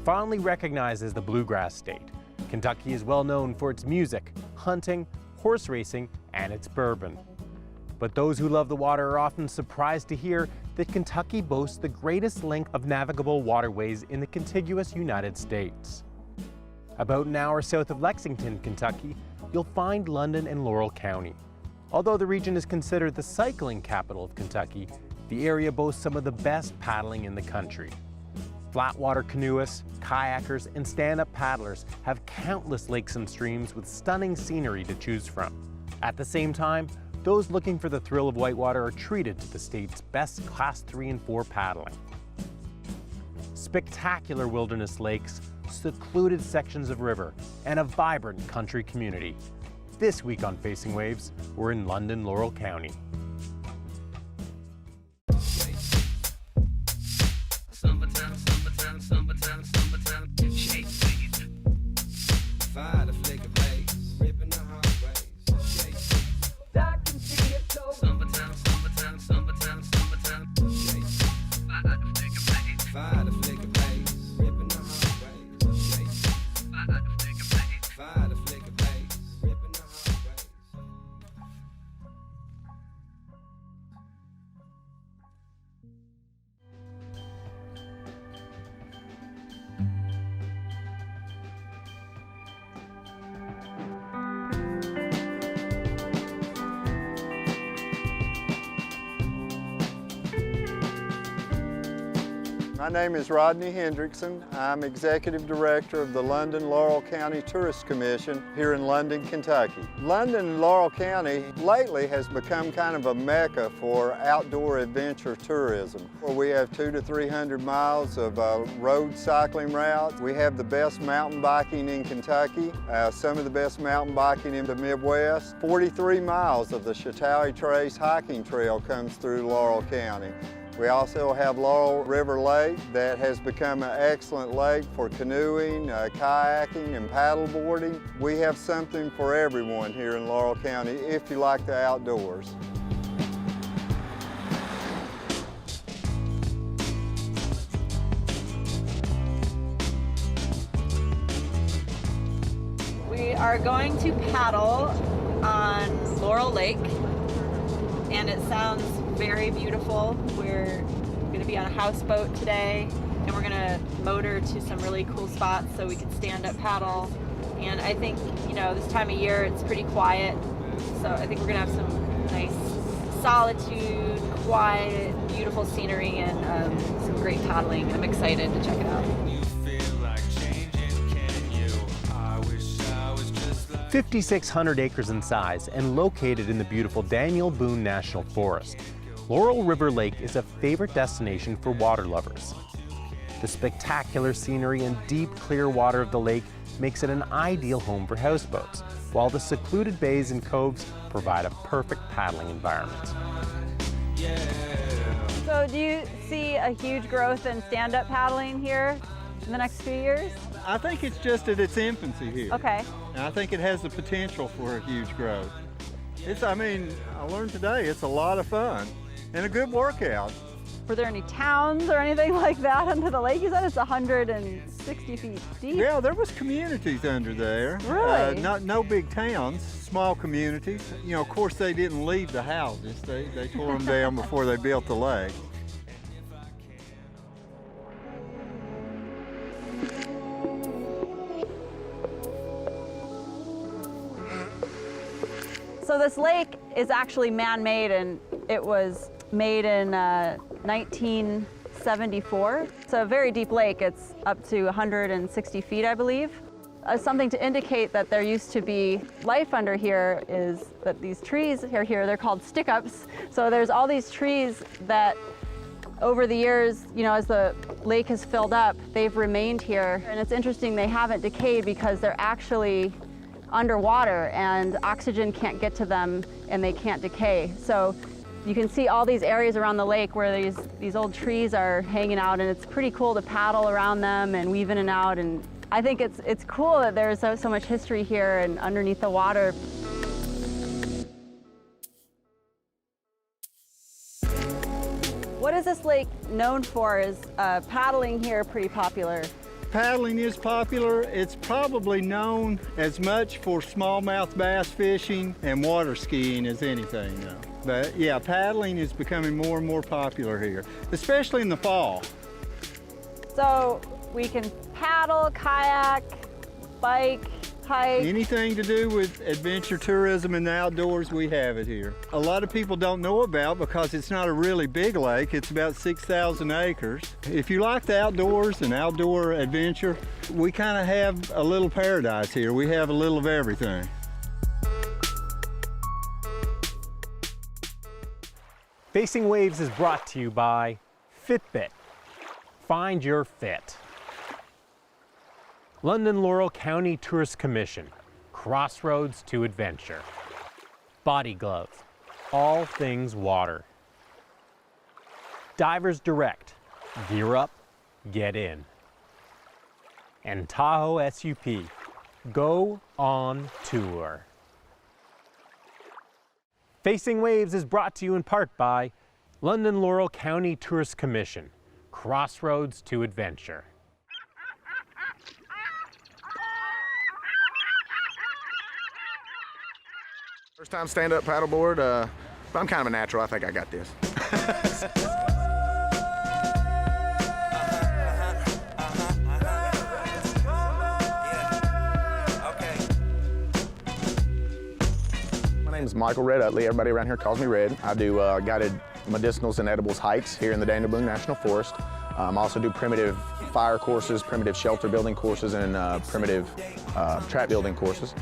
Fondly recognized as the bluegrass state, Kentucky is well known for its music, hunting, horse racing, and its bourbon. But those who love the water are often surprised to hear that Kentucky boasts the greatest length of navigable waterways in the contiguous United States. About an hour south of Lexington, Kentucky, you'll find London-Laurel County. Although the region is considered the cycling capital of Kentucky, the area boasts some of the best paddling in the country. Flatwater canoeists, kayakers, and stand-up paddlers have countless lakes and streams with stunning scenery to choose from. At the same time, those looking for the thrill of whitewater are treated to the state's best Class 3 and 4 paddling. Spectacular wilderness lakes, secluded sections of river, and a vibrant country community. This week on Facing Waves, we're in London-Laurel County. My name is Rodney Hendrickson. I'm Executive Director of the London-Laurel County Tourist Commission here in London, Kentucky. London-Laurel County lately has become kind of a mecca for outdoor adventure tourism. We have 200 to 300 miles of road cycling routes. We have the best mountain biking in Kentucky, some of the best mountain biking in the Midwest. 43 miles of the Chautauqua Trace hiking trail comes through Laurel County. We also have Laurel River Lake that has become an excellent lake for canoeing, kayaking, and paddleboarding. We have something for everyone here in Laurel County if you like the outdoors. We are going to paddle on Laurel Lake, and it sounds very beautiful. We're going to be on a houseboat today, and we're going to motor to some really cool spots so we can stand up paddle. And I think, you know, this time of year it's pretty quiet, so I think we're going to have some nice solitude, quiet, beautiful scenery, and some great paddling. I'm excited to check it out. 5,600 acres in size and located in the beautiful Daniel Boone National Forest, Laurel River Lake is a favorite destination for water lovers. The spectacular scenery and deep, clear water of the lake makes it an ideal home for houseboats, while the secluded bays and coves provide a perfect paddling environment. So do you see a huge growth in stand-up paddling here in the next few years? I think it's just at its infancy here. Okay. And I think it has the potential for a huge growth. I learned today it's a lot of fun and a good workout. Were there any towns or anything like that under the lake? You said it's 160 feet deep. Yeah, there was communities under there. Really? No big towns, small communities. You know, of course they didn't leave the houses. They tore them down before they built the lake. So this lake is actually man-made, and it was made in 1974. It's a very deep lake. It's up to 160 feet, I believe. Something to indicate that there used to be life under here is that these trees are here, they're called stick-ups. So there's all these trees that over the years, you know, as the lake has filled up, they've remained here. And it's interesting, they haven't decayed because they're actually underwater and oxygen can't get to them and they can't decay. So you can see all these areas around the lake where these old trees are hanging out, and it's pretty cool to paddle around them and weave in and out. And I think it's cool that there's so much history here and underneath the water. What is this lake known for? Is paddling here pretty popular? Paddling is popular. It's probably known as much for smallmouth bass fishing and water skiing as anything, though. But yeah, paddling is becoming more and more popular here, especially in the fall. So we can paddle, kayak, bike, hike. Anything to do with adventure tourism and the outdoors, we have it here. A lot of people don't know about because it's not a really big lake. It's about 6,000 acres. If you like the outdoors and outdoor adventure, we kind of have a little paradise here. We have a little of everything. Facing Waves is brought to you by Fitbit. Find your fit. London-Laurel County Tourist Commission, crossroads to adventure. Body Glove, all things water. Divers Direct, gear up, get in. And Tahoe SUP, go on tour. Facing Waves is brought to you in part by London-Laurel County Tourist Commission, crossroads to adventure. First time stand-up paddleboard, but I'm kind of a natural. I think I got this. My name is Michael Red Utley. Everybody around here calls me Red. I do guided medicinals and edibles hikes here in the Daniel Boone National Forest. I also do primitive fire courses, primitive shelter building courses, and primitive trap building courses.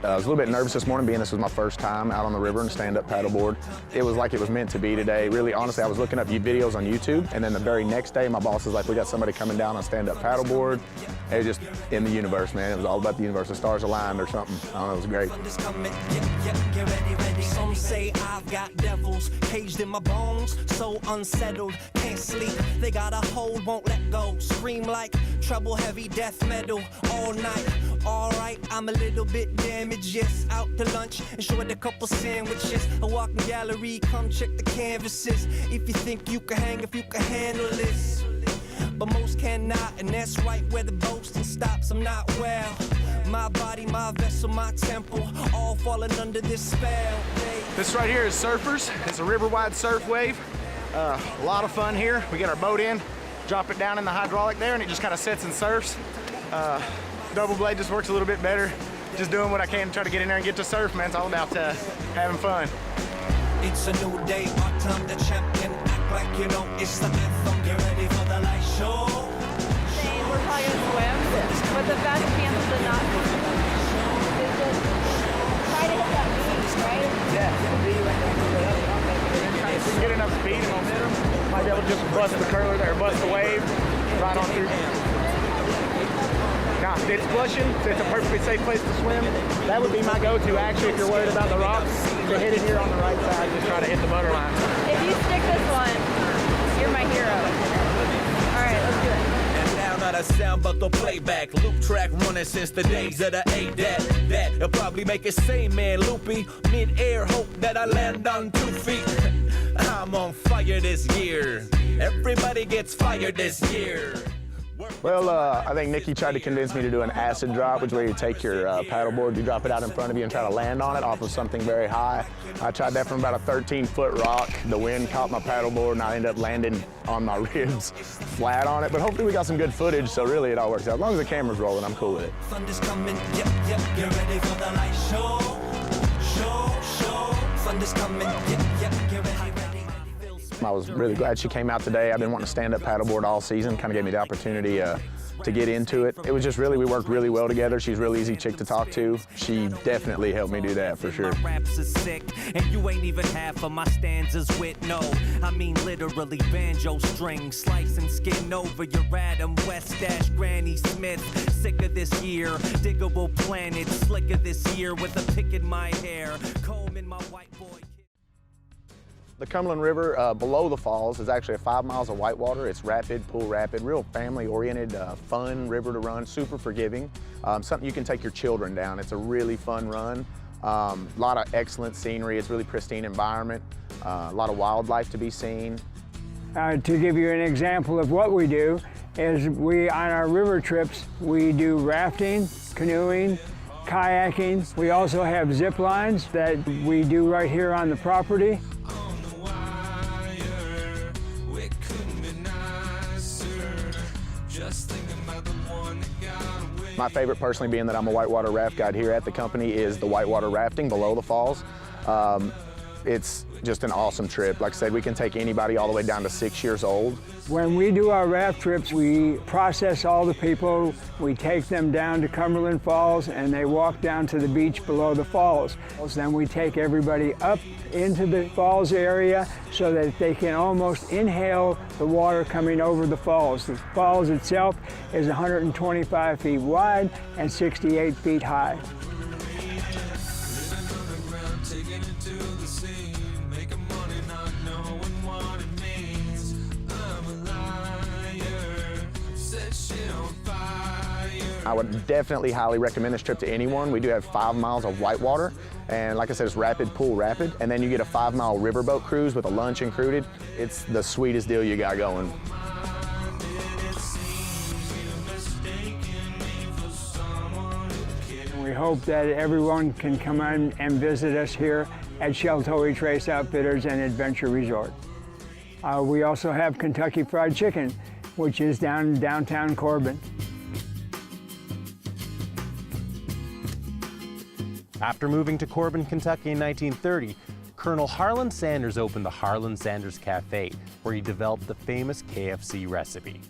I was a little bit nervous this morning, being this was my first time out on the river and stand-up paddleboard. It was like it was meant to be today. Really, honestly, I was looking up videos on YouTube, and then the very next day, my boss was like, we got somebody coming down on stand-up paddleboard. It was just in the universe, man. It was all about the universe. The stars aligned or something. I don't know, it was great. Some say I've got devils caged in my bones, so unsettled, can't sleep. They got a hold, won't let go. Scream like treble heavy death metal all night. Alright, I'm a little bit damaged, yes. Out to lunch, enjoyed a couple sandwiches. A walking gallery, come check the canvases. If you think you can hang, if you can handle this. But most cannot, and that's right where the boasting stops. I'm not well. My body, my vessel, my temple, all falling under this spell. This right here is Surfers. It's a river-wide surf wave. A lot of fun here. We get our boat in, drop it down in the hydraulic there, and it just kind of sits and surfs. Double blade just works a little bit better. Just doing what I can to try to get in there and get to surf, man. It's all about having fun. It's a new day, our time to champion. Act like you know it's the anthem. Get ready for the light show. We're probably gonna swim, but the best chances of not is just try to hit that beach, right? Yeah, if we can get enough speed and momentum, might be able to just bust the curler there, bust the wave, right on through. Now, it's flushing, so it's a perfectly safe place to swim. That would be my go-to, actually, if you're worried about the rocks. To hit it here on the right side, just try to hit the butter line. If you stick this one, you're my hero. All right, let's do it. Not a sound but the playback loop track running since the days of the that'll probably make it say man loopy mid-air hope that I land on 2 feet. I'm on fire this year, everybody gets fired this year. Well, I think Nikki tried to convince me to do an acid drop, which is where you take your paddleboard, you drop it out in front of you and try to land on it off of something very high. I tried that from about a 13-foot rock. The wind caught my paddleboard and I ended up landing on my ribs flat on it. But hopefully we got some good footage, so really it all works out. As long as the camera's rolling, I'm cool with it. Thunder's coming, yep, get ready for the light show. Thunder's coming, yep, get ready. I was really glad she came out today. I've been wanting to stand up paddleboard all season, kind of gave me the opportunity to get into it. It was just really, we worked really well together. She's a real easy chick to talk to. She definitely helped me do that for sure. My raps are sick, and you ain't even half of my stanzas with no. I mean literally banjo strings, slicing skin over your Adam West - Granny Smith. Sick of this year, diggable planet, slicker this year with a pick in my hair, comb in my white boy. The Cumberland River below the falls is actually 5 miles of whitewater. It's rapid, pool rapid, real family-oriented, fun river to run, super forgiving. Something you can take your children down. It's a really fun run. A lot of excellent scenery. It's really pristine environment. A lot of wildlife to be seen. To give you an example of what we do, is on our river trips, we do rafting, canoeing, kayaking. We also have zip lines that we do right here on the property. My favorite personally, being that I'm a whitewater raft guide here at the company, is the whitewater rafting below the falls. It's just an awesome trip. Like I said, we can take anybody all the way down to 6 years old. When we do our raft trips, we process all the people. We take them down to Cumberland Falls and they walk down to the beach below the falls. Then we take everybody up into the falls area so that they can almost inhale the water coming over the falls. The falls itself is 125 feet wide and 68 feet high. I would definitely highly recommend this trip to anyone. We do have 5 miles of whitewater, and like I said, it's rapid, pool rapid, and then you get a 5-mile riverboat cruise with a lunch included. It's the sweetest deal you got going. We hope that everyone can come on and visit us here at Sheltowee Trace Outfitters and Adventure Resort. We also have Kentucky Fried Chicken, which is down in downtown Corbin. After moving to Corbin, Kentucky in 1930, Colonel Harlan Sanders opened the Harlan Sanders Cafe, where he developed the famous KFC recipe.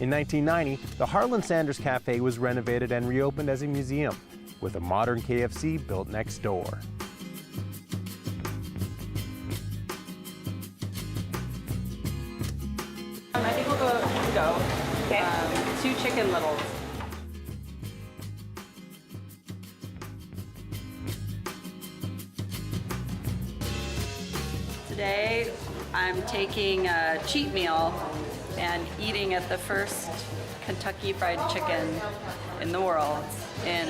In 1990, the Harlan Sanders Cafe was renovated and reopened as a museum, with a modern KFC built next door. I think we'll go to go. Okay. 2 chicken littles. Today, I'm taking a cheat meal and eating at the first Kentucky Fried Chicken in the world in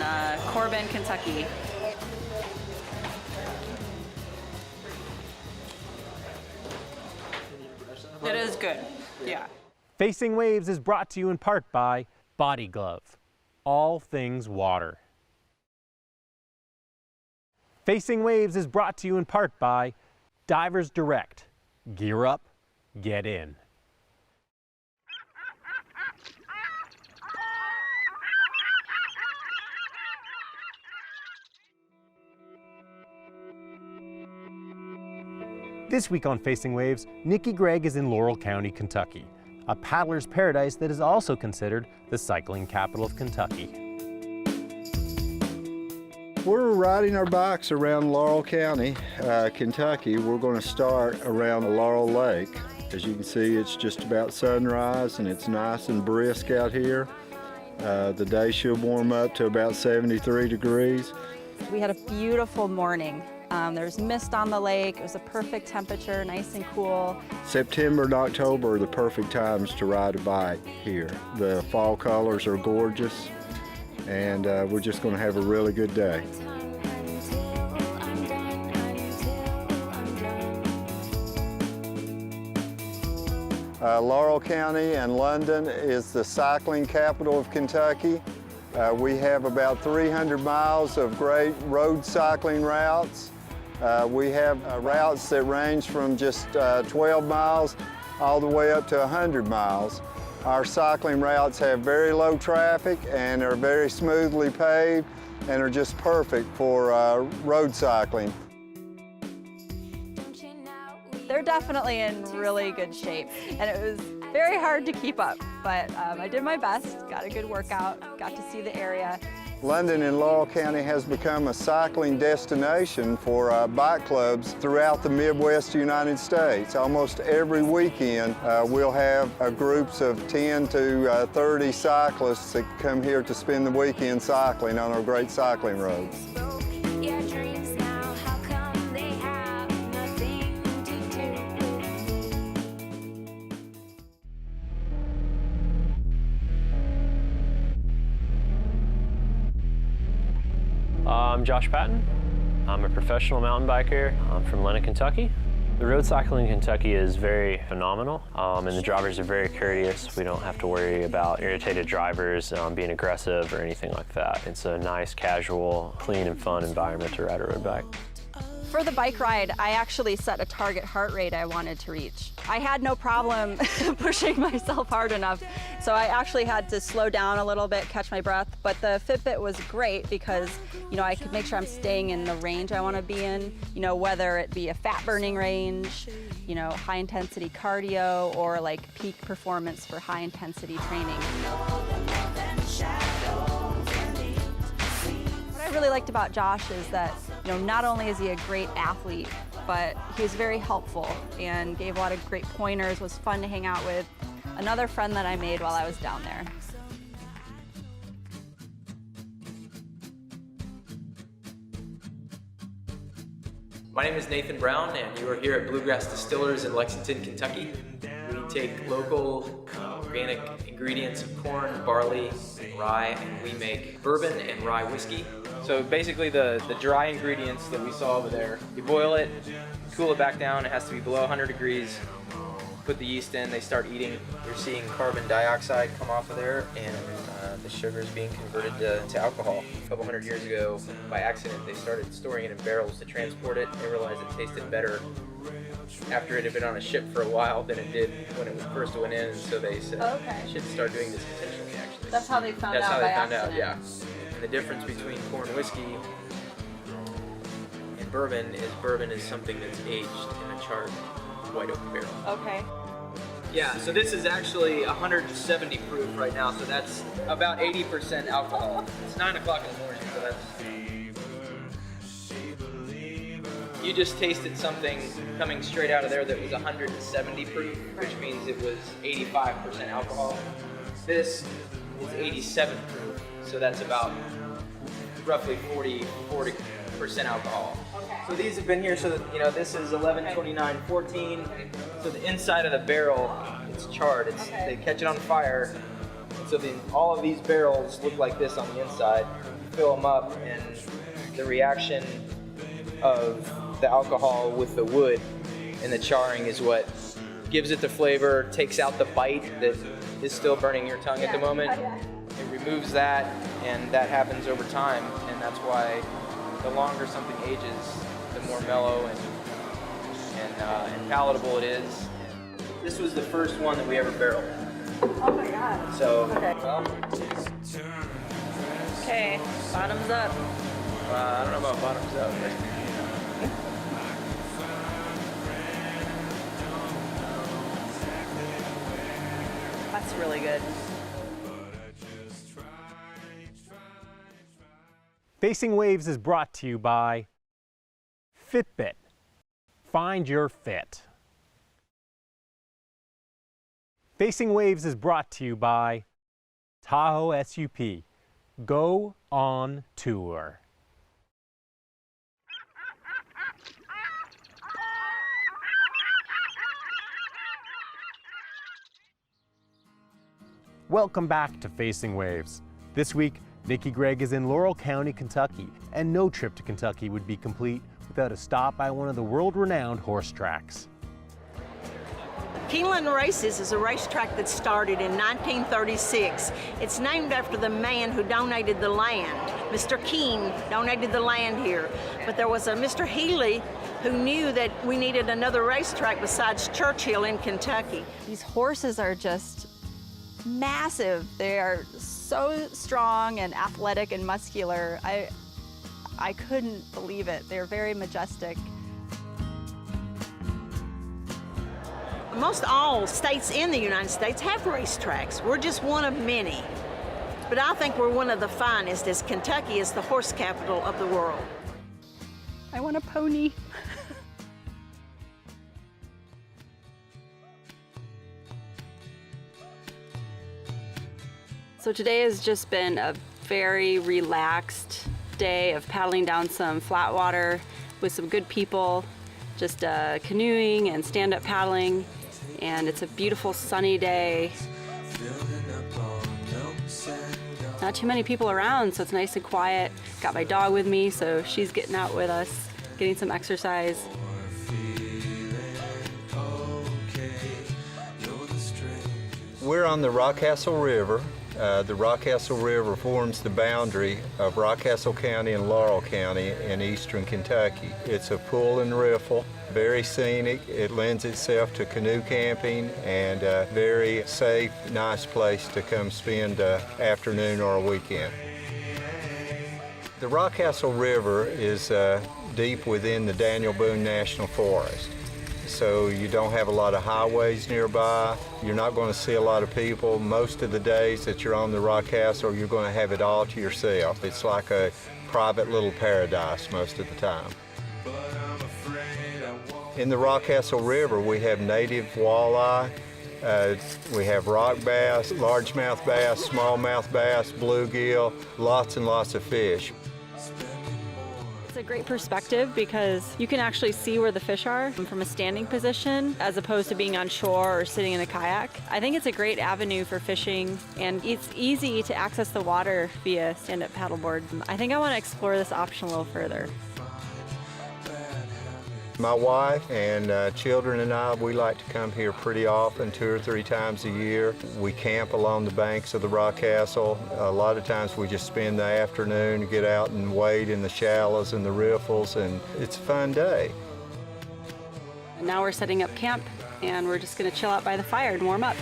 Corbin, Kentucky. It is good, yeah. Facing Waves is brought to you in part by Body Glove, all things water. Facing Waves is brought to you in part by Divers Direct. Gear up, get in. This week on Facing Waves, Nikki Gregg is in Laurel County, Kentucky, a paddler's paradise that is also considered the cycling capital of Kentucky. We're riding our bikes around Laurel County, Kentucky. We're going to start around Laurel Lake. As you can see, it's just about sunrise and it's nice and brisk out here. The day should warm up to about 73 degrees. We had a beautiful morning. There's mist on the lake. It was a perfect temperature, nice and cool. September and October are the perfect times to ride a bike here. The fall colors are gorgeous, and we're just going to have a really good day. Laurel County and London is the cycling capital of Kentucky. We have about 300 miles of great road cycling routes. We have routes that range from just 12 miles all the way up to 100 miles. Our cycling routes have very low traffic and are very smoothly paved and are just perfect for road cycling. They're definitely in really good shape, and it was very hard to keep up, but I did my best, got a good workout, got to see the area. London in Laurel County has become a cycling destination for bike clubs throughout the Midwest United States. Almost every weekend we'll have groups of 10 to 30 cyclists that come here to spend the weekend cycling on our great cycling roads. I'm Josh Patton. I'm a professional mountain biker. I'm from London, Kentucky. The road cycling in Kentucky is very phenomenal, and the drivers are very courteous. We don't have to worry about irritated drivers being aggressive or anything like that. It's a nice, casual, clean and fun environment to ride a road bike. For the bike ride, I actually set a target heart rate I wanted to reach. I had no problem pushing myself hard enough, so I actually had to slow down a little bit, catch my breath, but the Fitbit was great because, you know, I could make sure I'm staying in the range I want to be in, you know, whether it be a fat burning range, you know, high intensity cardio, or like peak performance for high intensity training. What I really liked about Josh is that, you know, not only is he a great athlete, but he was very helpful and gave a lot of great pointers, was fun to hang out with. Another friend that I made while I was down there. My name is Nathan Brown, and you are here at Bluegrass Distillers in Lexington, Kentucky. We take local organic ingredients of corn, barley, and rye, and we make bourbon and rye whiskey. So basically the dry ingredients that we saw over there, you boil it, cool it back down, it has to be below 100 degrees, put the yeast in, they start eating. You're seeing carbon dioxide come off of there, and the sugar is being converted to alcohol. A couple hundred years ago, by accident, they started storing it in barrels to transport it. They realized it tasted better after it had been on a ship for a while than it did when it first went in, and so they said, we should start doing this intentionally, actually. That's how they found out. That's how by they found accident. out, yeah. And the difference between corn whiskey and bourbon is something that's aged in a charred white oak barrel. Okay. Yeah, so this is actually 170 proof right now, so that's about 80% alcohol. It's 9 o'clock in the morning, so that's... You just tasted something coming straight out of there that was 170 proof, which means it was 85% alcohol. This is 87 proof, so that's about roughly 40% alcohol. Okay. So these have been here, so that, you know, this is 11, 29, 14. So the inside of the barrel, it's charred. They catch it on fire. So all of these barrels look like this on the inside. You fill them up, and the reaction of the alcohol with the wood and the charring is what gives it the flavor, takes out the bite that is still burning your tongue at the moment. It removes that, and that happens over time, and that's why the longer something ages, the more mellow and palatable it is. This was the first one that we ever barreled. Oh my god. So, okay. Well, Okay, bottoms up. I don't know about bottoms up, but That's really good. Facing Waves is brought to you by Fitbit. Find your fit. Facing Waves is brought to you by Tahoe SUP. Go on tour. Welcome back to Facing Waves. This week, Nikki Gregg is in Laurel County, Kentucky, and no trip to Kentucky would be complete without a stop by one of the world-renowned horse tracks. Keeneland Races is a racetrack that started in 1936. It's named after the man who donated the land. Mr. Keene donated the land here. But there was a Mr. Healy who knew that we needed another racetrack besides Churchill in Kentucky. These horses are just massive. They are so strong and athletic and muscular. I couldn't believe it. They're very majestic. Most all states in the United States have racetracks. We're just one of many. But I think we're one of the finest, as Kentucky is the horse capital of the world. I want a pony. So today has just been a very relaxed day of paddling down some flat water with some good people, just canoeing and stand-up paddling, and it's a beautiful sunny day. Not too many people around, so it's nice and quiet. Got my dog with me, so she's getting out with us, getting some exercise. We're on the Rockcastle River. The Rockcastle River forms the boundary of Rockcastle County and Laurel County in eastern Kentucky. It's a pull and riffle, very scenic. It lends itself to canoe camping and a very safe, nice place to come spend an afternoon or a weekend. The Rockcastle River is deep within the Daniel Boone National Forest. So you don't have a lot of highways nearby. You're not going to see a lot of people. Most of the days that you're on the Rockcastle, you're going to have it all to yourself. It's like a private little paradise most of the time. In the Rockcastle River, we have native walleye. We have rock bass, largemouth bass, smallmouth bass, bluegill, lots and lots of fish. It's a great perspective because you can actually see where the fish are from a standing position as opposed to being on shore or sitting in a kayak. I think it's a great avenue for fishing, and it's easy to access the water via stand-up paddleboard. I think I want to explore this option a little further. My wife and children and I, we like to come here pretty often, 2 or 3 times a year. We camp along the banks of the Rockcastle. A lot of times we just spend the afternoon, get out and wade in the shallows and the riffles, and it's a fun day. Now we're setting up camp, and we're just going to chill out by the fire and warm up.